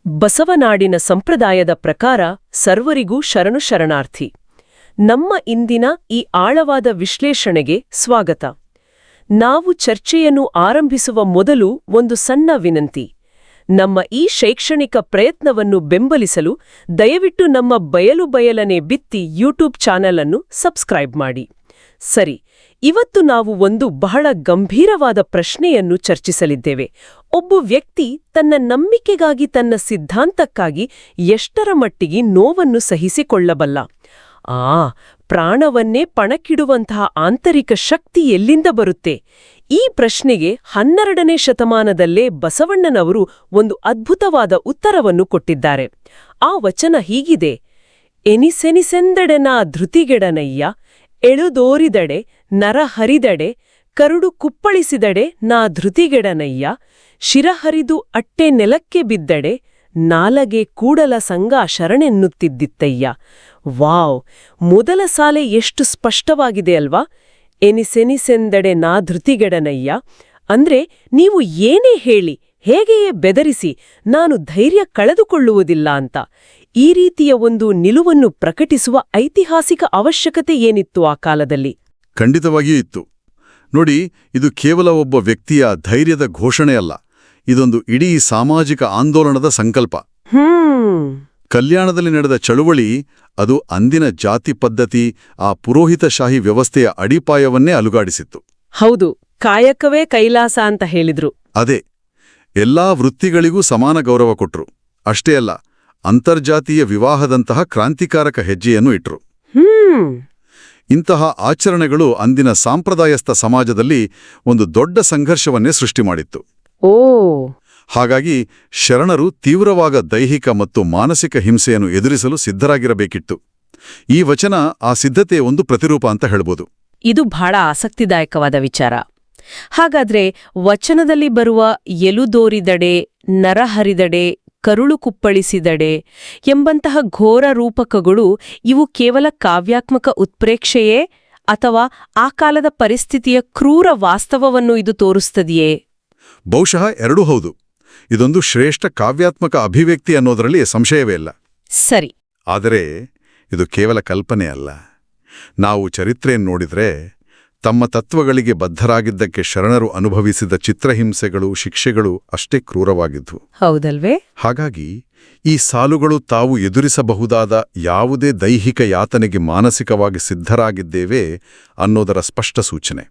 ಬಸವನಾಡಿನ ಸಂಪ್ರದಾಯದ ಪ್ರಕಾರ ಸರ್ವರಿಗೂ ಶರಣು ಶರಣಾರ್ಥಿ. ನಮ್ಮ ಇಂದಿನ ಈ ಆಳವಾದ ವಿಶ್ಲೇಷಣೆಗೆ ಸ್ವಾಗತ. ನಾವು ಚರ್ಚೆಯನ್ನು ಆರಂಭಿಸುವ ಮೊದಲು ಒಂದು ಸಣ್ಣ ವಿನಂತಿ. ನಮ್ಮ ಈ ಶೈಕ್ಷಣಿಕ ಪ್ರಯತ್ನವನ್ನು ಬೆಂಬಲಿಸಲು ದಯವಿಟ್ಟು ನಮ್ಮ ಬಯಲನೆ ಬಿತ್ತಿ ಯೂಟ್ಯೂಬ್ ಚಾನೆಲ್ ಅನ್ನು ಸಬ್ಸ್ಕ್ರೈಬ್ ಮಾಡಿ. ಸರಿ, ಇವತ್ತು ನಾವು ಒಂದು ಬಹಳ ಗಂಭೀರವಾದ ಪ್ರಶ್ನೆಯನ್ನು ಚರ್ಚಿಸಲಿದ್ದೇವೆ. ಒಬ್ಬ ವ್ಯಕ್ತಿ ತನ್ನ ನಂಬಿಕೆಗಾಗಿ, ತನ್ನ ಸಿದ್ಧಾಂತಕ್ಕಾಗಿ ಎಷ್ಟರ ಮಟ್ಟಿಗೆ ನೋವನ್ನು ಸಹಿಸಿಕೊಳ್ಳಬಲ್ಲ? ಪ್ರಾಣವನ್ನೇ ಪಣಕ್ಕಿಡುವಂತಹ ಆಂತರಿಕ ಶಕ್ತಿ ಎಲ್ಲಿಂದ ಬರುತ್ತೆ? ಈ ಪ್ರಶ್ನೆಗೆ 12ನೇ ಶತಮಾನದಲ್ಲೇ ಬಸವಣ್ಣನವರು ಒಂದು ಅದ್ಭುತವಾದ ಉತ್ತರವನ್ನು ಕೊಟ್ಟಿದ್ದಾರೆ. ಆ ವಚನ ಹೀಗಿದೆ: ಎನಿಸೆನಿಸೆಂದೆಡೆನಾ ಧೃತಿಗೆಡನಯ್ಯ, ಎಳುದೋರಿದಡೆ ನರ ಹರಿದಡೆ, ಕರುಡು ಕುಪ್ಪಳಿಸಿದಡೆ ನಾ ಧೃತಿಗೆಡನಯ್ಯ, ಶಿರಹರಿದು ಅಟ್ಟೆ ನೆಲಕ್ಕೆ ಬಿದ್ದಡೆ, ನಾಲಗೆ ಕೂಡಲ ಸಂಗ ಶರಣೆನ್ನುತ್ತಿದ್ದಿತ್ತಯ್ಯ. ವಾವ್! ಮೊದಲ ಸಾಲೆ ಎಷ್ಟು ಸ್ಪಷ್ಟವಾಗಿದೆ ಅಲ್ವಾ? ಎನಿಸೆನಿಸೆಂದಡೆ ನಾ ಧೃತಿಗೆಡನಯ್ಯ ಅಂದ್ರೆ, ನೀವು ಏನೇ ಹೇಳಿ, ಹೇಗೆಯೇ ಬೆದರಿಸಿ, ನಾನು ಧೈರ್ಯ ಕಳೆದುಕೊಳ್ಳುವುದಿಲ್ಲ ಅಂತ. ಈ ರೀತಿಯ ಒಂದು ನಿಲುವನ್ನು ಪ್ರಕಟಿಸುವ ಐತಿಹಾಸಿಕ ಅವಶ್ಯಕತೆ ಏನಿತ್ತು ಆ ಕಾಲದಲ್ಲಿ? ಖಂಡಿತವಾಗಿಯೂ ಇತ್ತು. ನೋಡಿ, ಇದು ಕೇವಲ ಒಬ್ಬ ವ್ಯಕ್ತಿಯ ಧೈರ್ಯದ ಘೋಷಣೆಯಲ್ಲ, ಇದೊಂದು ಇಡೀ ಸಾಮಾಜಿಕ ಆಂದೋಲನದ ಸಂಕಲ್ಪ. ಕಲ್ಯಾಣದಲ್ಲಿ ನಡೆದ ಚಳುವಳಿ ಅದು ಅಂದಿನ ಜಾತಿ ಪದ್ಧತಿ, ಆ ಪುರೋಹಿತಶಾಹಿ ವ್ಯವಸ್ಥೆಯ ಅಡಿಪಾಯವನ್ನೇ ಅಲುಗಾಡಿಸಿತ್ತು. ಹೌದು, ಕಾಯಕವೇ ಕೈಲಾಸ ಅಂತ ಹೇಳಿದ್ರು. ಅದೇ, ಎಲ್ಲಾ ವೃತ್ತಿಗಳಿಗೂ ಸಮಾನ ಗೌರವ ಕೊಟ್ರು. ಅಷ್ಟೇ ಅಲ್ಲ, ಅಂತರ್ಜಾತೀಯ ವಿವಾಹದಂತಹ ಕ್ರಾಂತಿಕಾರಕ ಹೆಜ್ಜೆಯನ್ನು ಇಟ್ರು. ಇಂತಹ ಆಚರಣೆಗಳು ಅಂದಿನ ಸಾಂಪ್ರದಾಯಸ್ಥ ಸಮಾಜದಲ್ಲಿ ಒಂದು ದೊಡ್ಡ ಸಂಘರ್ಷವನ್ನೇ ಸೃಷ್ಟಿ ಮಾಡಿತ್ತು. ಹಾಗಾಗಿ ಶರಣರು ತೀವ್ರವಾದ ದೈಹಿಕ ಮತ್ತು ಮಾನಸಿಕ ಹಿಂಸೆಯನ್ನು ಎದುರಿಸಲು ಸಿದ್ಧರಾಗಿರಬೇಕಿತ್ತು. ಈ ವಚನ ಆ ಸಿದ್ಧತೆಯ ಒಂದು ಪ್ರತಿರೂಪ ಅಂತ ಹೇಳ್ಬೋದು. ಇದು ಬಹಳ ಆಸಕ್ತಿದಾಯಕವಾದ ವಿಚಾರ. ಹಾಗಾದ್ರೆ ವಚನದಲ್ಲಿ ಬರುವ ಎಲುದೋರಿದಡೆ, ನರಹರಿದಡೆ, ಕರುಳು ಕುಪ್ಪಳಿಸಿದಡೆ ಎಂಬಂತಹ ಘೋರ ರೂಪಕಗಳು ಇವು ಕೇವಲ ಕಾವ್ಯಾತ್ಮಕ ಉತ್ಪ್ರೇಕ್ಷೆಯೇ, ಅಥವಾ ಆ ಕಾಲದ ಪರಿಸ್ಥಿತಿಯ ಕ್ರೂರ ವಾಸ್ತವವನ್ನು ಇದು ತೋರಿಸ್ತದೆಯೇ? ಬಹುಶಃ ಎರಡೂ ಹೌದು. ಇದೊಂದು ಶ್ರೇಷ್ಠ ಕಾವ್ಯಾತ್ಮಕ ಅಭಿವ್ಯಕ್ತಿ ಅನ್ನೋದರಲ್ಲಿ ಸಂಶಯವೇ ಇಲ್ಲ. ಸರಿ. ಆದರೆ ಇದು ಕೇವಲ ಕಲ್ಪನೆ ಅಲ್ಲ. ನಾವು ಚರಿತ್ರೆಯನ್ನು ನೋಡಿದ್ರೆ ತಮ್ಮ ತತ್ವಗಳಿಗೆ ಬದ್ಧರಾಗಿದ್ದಕ್ಕೆ ಶರಣರು ಅನುಭವಿಸಿದ ಚಿತ್ರಹಿಂಸೆಗಳು, ಶಿಕ್ಷೆಗಳು ಅಷ್ಟೇ ಕ್ರೂರವಾಗಿದ್ವು. ಹೌದಲ್ವೇ? ಹಾಗಾಗಿ ಈ ಸಾಲುಗಳು ತಾವು ಎದುರಿಸಬಹುದಾದ ಯಾವುದೇ ದೈಹಿಕ ಯಾತನೆಗೆ ಮಾನಸಿಕವಾಗಿ ಸಿದ್ಧರಾಗಿದ್ದೇವೆ ಅನ್ನೋದರ ಸ್ಪಷ್ಟ ಸೂಚನೆ.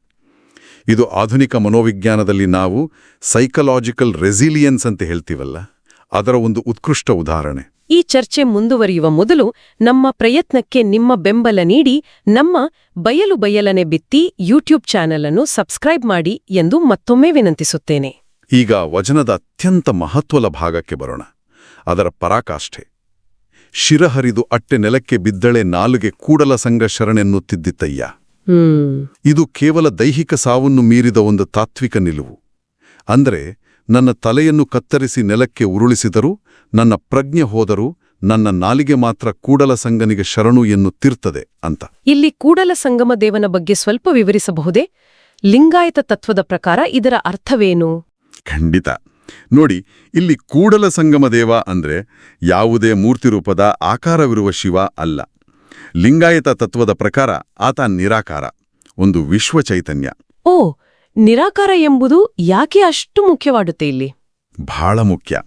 ಇದು ಆಧುನಿಕ ಮನೋವಿಜ್ಞಾನದಲ್ಲಿ ನಾವು ಸೈಕಲಾಜಿಕಲ್ ರೆಸಿಲಿಯನ್ಸ್ ಅಂತ ಹೇಳ್ತೀವಲ್ಲ, ಅದರ ಒಂದು ಉತ್ಕೃಷ್ಟ ಉದಾಹರಣೆ. ಈ ಚರ್ಚೆ ಮುಂದುವರಿಯುವ ಮೊದಲು ನಮ್ಮ ಪ್ರಯತ್ನಕ್ಕೆ ನಿಮ್ಮ ಬೆಂಬಲ ನೀಡಿ ನಮ್ಮ ಬಯಲನೆ ಬಿತ್ತಿ ಯೂಟ್ಯೂಬ್ ಚಾನೆಲ್ ಅನ್ನು ಸಬ್ಸ್ಕ್ರೈಬ್ ಮಾಡಿ ಎಂದು ಮತ್ತೊಮ್ಮೆ ವಿನಂತಿಸುತ್ತೇನೆ. ಈಗ ವಚನದ ಅತ್ಯಂತ ಮಹತ್ವದ ಭಾಗಕ್ಕೆ ಬರೋಣ, ಅದರ ಪರಾಕಾಷ್ಠೆ. ಶಿರಹರಿದು ಅಟ್ಟೆ ನೆಲಕ್ಕೆ ಬಿದ್ದಳೆ ನಾಲುಗೆ ಕೂಡಲ ಸಂಗ ಶರಣೆನ್ನುತ್ತಿದ್ದಿತ್ತಯ್ಯ. ಇದು ಕೇವಲ ದೈಹಿಕ ಸಾವನ್ನು ಮೀರಿದ ಒಂದು ತಾತ್ವಿಕ ನಿಲುವು. ಅಂದ್ರೆ, ನನ್ನ ತಲೆಯನ್ನು ಕತ್ತರಿಸಿ ನೆಲಕ್ಕೆ ಉರುಳಿಸಿದರೂ, ನನ್ನ ಪ್ರಜ್ಞೆ ಹೋದರೂ, ನನ್ನ ನಾಲಿಗೆ ಮಾತ್ರ ಕೂಡಲ ಸಂಗನಿಗೆ ಶರಣು ಎನ್ನುತ್ತಿರ್ತದೆ ಅಂತ. ಇಲ್ಲಿ ಕೂಡಲ ಸಂಗಮ ದೇವನ ಬಗ್ಗೆ ಸ್ವಲ್ಪ ವಿವರಿಸಬಹುದೇ? ಲಿಂಗಾಯತ ತತ್ವದ ಪ್ರಕಾರ ಇದರ ಅರ್ಥವೇನು? ಖಂಡಿತ. ನೋಡಿ, ಇಲ್ಲಿ ಕೂಡಲ ಸಂಗಮ ದೇವ ಅಂದ್ರೆ ಯಾವುದೇ ಮೂರ್ತಿರೂಪದ ಆಕಾರವಿರುವ ಶಿವ ಅಲ್ಲ. ಲಿಂಗಾಯತ ತತ್ವದ ಪ್ರಕಾರ ಆತ ನಿರಾಕಾರ, ಒಂದು ವಿಶ್ವ ಚೈತನ್ಯ. ನಿರಾಕಾರ ಎಂಬುದು ಯಾಕೆ ಅಷ್ಟು ಮುಖ್ಯವಾಡುತ್ತೆ ಇಲ್ಲಿ? ಬಹಳ ಮುಖ್ಯ.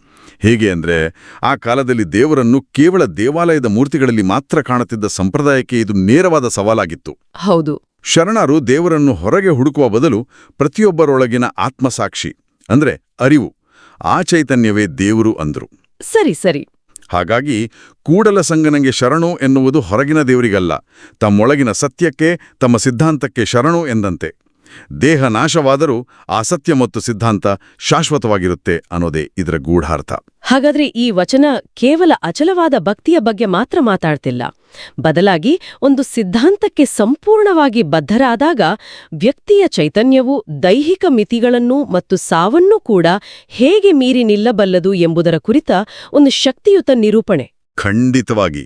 ಹೇಗೆ ಅಂದ್ರೆ, ಆ ಕಾಲದಲ್ಲಿ ದೇವರನ್ನು ಕೇವಲ ದೇವಾಲಯದ ಮೂರ್ತಿಗಳಲ್ಲಿ ಮಾತ್ರ ಕಾಣುತ್ತಿದ್ದ ಸಂಪ್ರದಾಯಕ್ಕೆ ಇದು ನೇರವಾದ ಸವಾಲಾಗಿತ್ತು. ಹೌದು. ಶರಣರು ದೇವರನ್ನು ಹೊರಗೆ ಹುಡುಕುವ ಬದಲು ಪ್ರತಿಯೊಬ್ಬರೊಳಗಿನ ಆತ್ಮಸಾಕ್ಷಿ ಅಂದ್ರೆ ಅರಿವು, ಆ ಚೈತನ್ಯವೇ ದೇವರು ಅಂದ್ರು. ಸರಿ. ಹಾಗಾಗಿ ಕೂಡಲ ಸಂಗನಿಗೆ ಶರಣು ಎನ್ನುವುದು ಹೊರಗಿನ ದೇವರಿಗಲ್ಲ, ತಮ್ಮೊಳಗಿನ ಸತ್ಯಕ್ಕೆ, ತಮ್ಮ ಸಿದ್ಧಾಂತಕ್ಕೆ ಶರಣು ಎಂದಂತೆ. ದೇಹ ನಾಶವಾದರೂ ಆ ಸತ್ಯ ಮತ್ತು ಸಿದ್ಧಾಂತ ಶಾಶ್ವತವಾಗಿರುತ್ತೆ ಅನ್ನೋದೇ ಇದರ ಗೂಢಾರ್ಥ. ಹಾಗಾದ್ರೆ ಈ ವಚನ ಕೇವಲ ಅಚಲವಾದ ಭಕ್ತಿಯ ಬಗ್ಗೆ ಮಾತ್ರ ಮಾತಾಡ್ತಿಲ್ಲ. ಬದಲಾಗಿ ಒಂದು ಸಿದ್ಧಾಂತಕ್ಕೆ ಸಂಪೂರ್ಣವಾಗಿ ಬದ್ಧರಾದಾಗ ವ್ಯಕ್ತಿಯ ಚೈತನ್ಯವು ದೈಹಿಕ ಮಿತಿಗಳನ್ನು ಮತ್ತು ಸಾವನ್ನೂ ಕೂಡ ಹೇಗೆ ಮೀರಿ ನಿಲ್ಲಬಲ್ಲದು ಎಂಬುದರ ಕುರಿತ ಒಂದು ಶಕ್ತಿಯುತ ನಿರೂಪಣೆ. ಖಂಡಿತವಾಗಿ.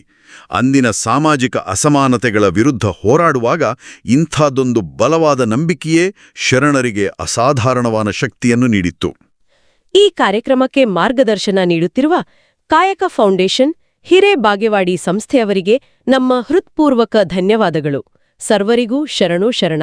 ಅಂದಿನ ಸಾಮಾಜಿಕ ಅಸಮಾನತೆಗಳ ವಿರುದ್ಧ ಹೋರಾಡುವಾಗ ಇಂಥದ್ದೊಂದು ಬಲವಾದ ನಂಬಿಕೆಯೇ ಶರಣರಿಗೆ ಅಸಾಧಾರಣವಾದ ಶಕ್ತಿಯನ್ನು ನೀಡಿತ್ತು. ಈ ಕಾರ್ಯಕ್ರಮಕ್ಕೆ ಮಾರ್ಗದರ್ಶನ ನೀಡುತ್ತಿರುವ ಕಾಯಕ ಫೌಂಡೇಶನ್ ಹಿರೇಬಾಗೇವಾಡಿ ಸಂಸ್ಥೆಯವರಿಗೆ ನಮ್ಮ ಹೃತ್ಪೂರ್ವಕ ಧನ್ಯವಾದಗಳು. ಸರ್ವರಿಗೂ ಶರಣು ಶರಣ.